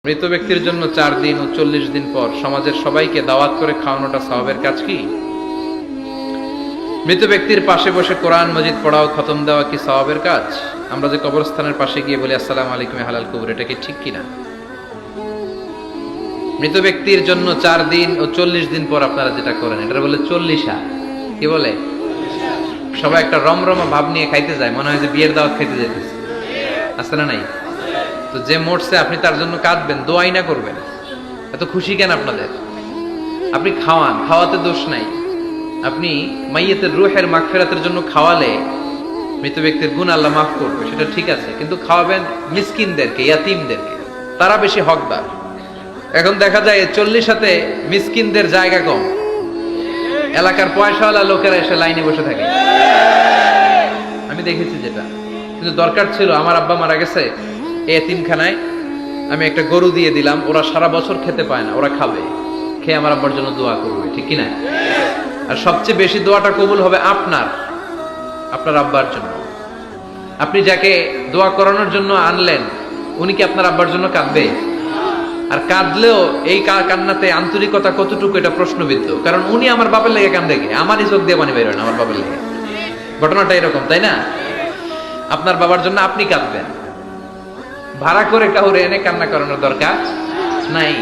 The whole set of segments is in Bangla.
মৃত ব্যক্তির জন্য 4 দিন ও 40 দিন পর সমাজের সবাইকে দাওয়াত করে খাওয়ানোটা সওয়াবের কাজ কি? মৃত ব্যক্তির পাশে বসে কোরআন মজিদ পড়াও খতম দেওয়া কি সওয়াবের কাজ? আমরা যে কবরস্থানের পাশে গিয়ে বলি আসসালামু আলাইকুম হালাল কবর, এটা কি ঠিক কিনা? মৃত ব্যক্তির জন্য 4 দিন ও 40 দিন পর আপনারা যেটা করেন এটা বলে 40 কি বলে? সবাই একটা রমরমা ভাব নিয়ে খাইতে যায়, মনে হয় যে বিয়ের দাওয়াত খাইতে যেতেছে, আছে না নাই? তো যে মরছে আপনি তার জন্য কাঁদবেন, দোয়াই না করবেন, এত খুশি কেন আপনাদের? আপনি খাওয়ান, খাওয়াতে দোষ নাই। আপনি মাইয়েতের রূহের মাগফিরাতের জন্য খাওয়ালে মৃত ব্যক্তির গুনাহ আল্লাহ মাফ করবে, সেটা ঠিক আছে, কিন্তু খাওয়াবেন মিসকিনদেরকে, ইয়াতিমদেরকে, তারা বেশি হকদার। এখন দেখা যায় 40 মিসকিনদের জায়গা কম, এলাকার পয়সাওয়ালা লোকেরা এসে লাইনে বসে থাকে, আমি দেখেছি যেটা। কিন্তু দরকার ছিল, আমার আব্বা মারা গেছে, এই এতিমখানায় আমি একটা গরু দিয়ে দিলাম, ওরা সারা বছর খেতে পায় না, ওরা খাবে, খেয়ে আমার আব্বার জন্য দোয়া করবে, ঠিক কিনা? আর সবচেয়ে বেশি দোয়াটা কবুল হবে আপনার আব্বার জন্য। আপনি যাকে দোয়া করানোর জন্য আনলেন, উনি কি আপনার আব্বার জন্য কাঁদবে? আর কাঁদলেও এই কান্নাতে আন্তরিকতা কতটুকু, এটা প্রশ্নবিদ্ধ। কারণ উনি আমার বাপের লেগে কান্দে, আমারই চোখ দিয়ে পানি বের হয় না আমার বাপের লেগে। ঘটনাটা এরকম, তাই না? আপনার বাবার জন্য আপনি কাঁদবেন, ভাড়া করে কাউরে এনে কান্না করানোর দরকার নাই।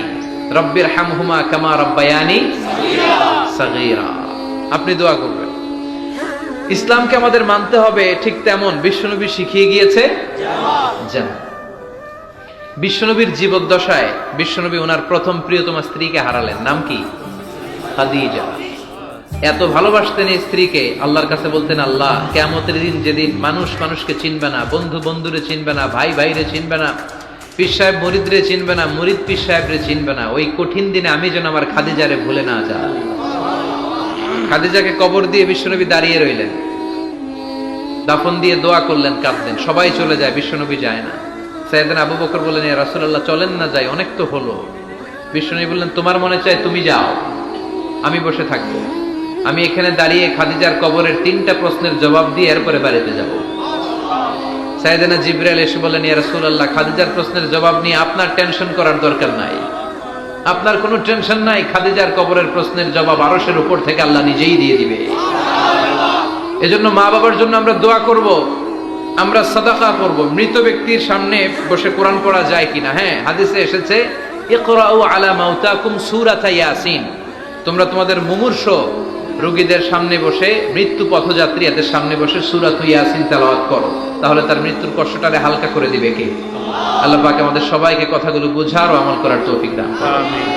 রব্বির হামহুমা কামা রব্বায়ানি সাগীরা, আপনি দোয়া করবেন। ইসলামকে আমাদের মানতে হবে ঠিক তেমন বিশ্বনবী শিখিয়ে গিয়েছে। বিশ্বনবীর জীবদ্দশায় বিশ্বনবী ওনার প্রথম প্রিয়তমা স্ত্রীকে হারালেন, নাম কি? খাদিজা। এত ভালোবাসতেন এই স্ত্রীকে, আল্লাহর কাছে বলতেন, আল্লাহ কিয়ামতের দিন যেদিন মানুষ মানুষকে চিনবে না, বন্ধু বন্ধুরে চিনবে না, ভাই ভাইরে চিনবে না, পীর সাহেব মুরিদরে চিনবে না, মুরিদ পীর সাহেবরে চিনবে না, ওই কঠিন দিনে আমি যেন আমার খাদিজারে ভুলে না যাই। খাদিজাকে কবর দিয়ে বিশ্বনবী দাঁড়িয়ে রইলেন, দাফন দিয়ে দোয়া করলেন, কাঁদলেন। সবাই চলে যায়, বিশ্বনবী যায় না। সাইয়েদনা আবু বকর বললেন, ইয়া রাসূলুল্লাহ চলেন না, যাই, অনেক তো হলো। বিশ্বনবী বললেন, তোমার মনে চায় তুমি যাও, আমি বসে থাকবো। আমি এখানে দাঁড়িয়ে খাদিজার কবরের 3টা প্রশ্নের জবাব দিয়ে এরপরে বাড়িতে যাব। সাইয়েদনা জিবরাইল এসে বললেন, ইয়া রাসূলুল্লাহ খাদিজার প্রশ্নের জবাব নিয়ে আপনার টেনশন করার দরকার নাই, আপনার কোনো টেনশন নাই, খাদিজার কবরের প্রশ্নের জবাব আরশের উপর থেকে আল্লাহ নিজেই দিয়ে দিবে। এজন্য মা বাবার জন্য আমরা দোয়া করব, আমরা সাদাকা করব। মৃত ব্যক্তির সামনে বসে কোরআন পড়া যায় কিনা? হ্যাঁ, হাদিসে এসেছে, ইকরাউ আলা মাউতাকুম সূরাতা ইয়াসিন, তোমরা তোমাদের মুমূর্ষ রোগীদের সামনে বসে, মৃত্যু পথযাত্রী এদের সামনে বসে সূরাতুল ইয়াসিন তেলাওয়াত করো, তাহলে তার মৃত্যুর কষ্টটারে হালকা করে দিবে কে? আল্লাহ পাক আমাদের সবাইকে কথাগুলো বোঝার ও আমল করার তৌফিক দান করুন। আমিন।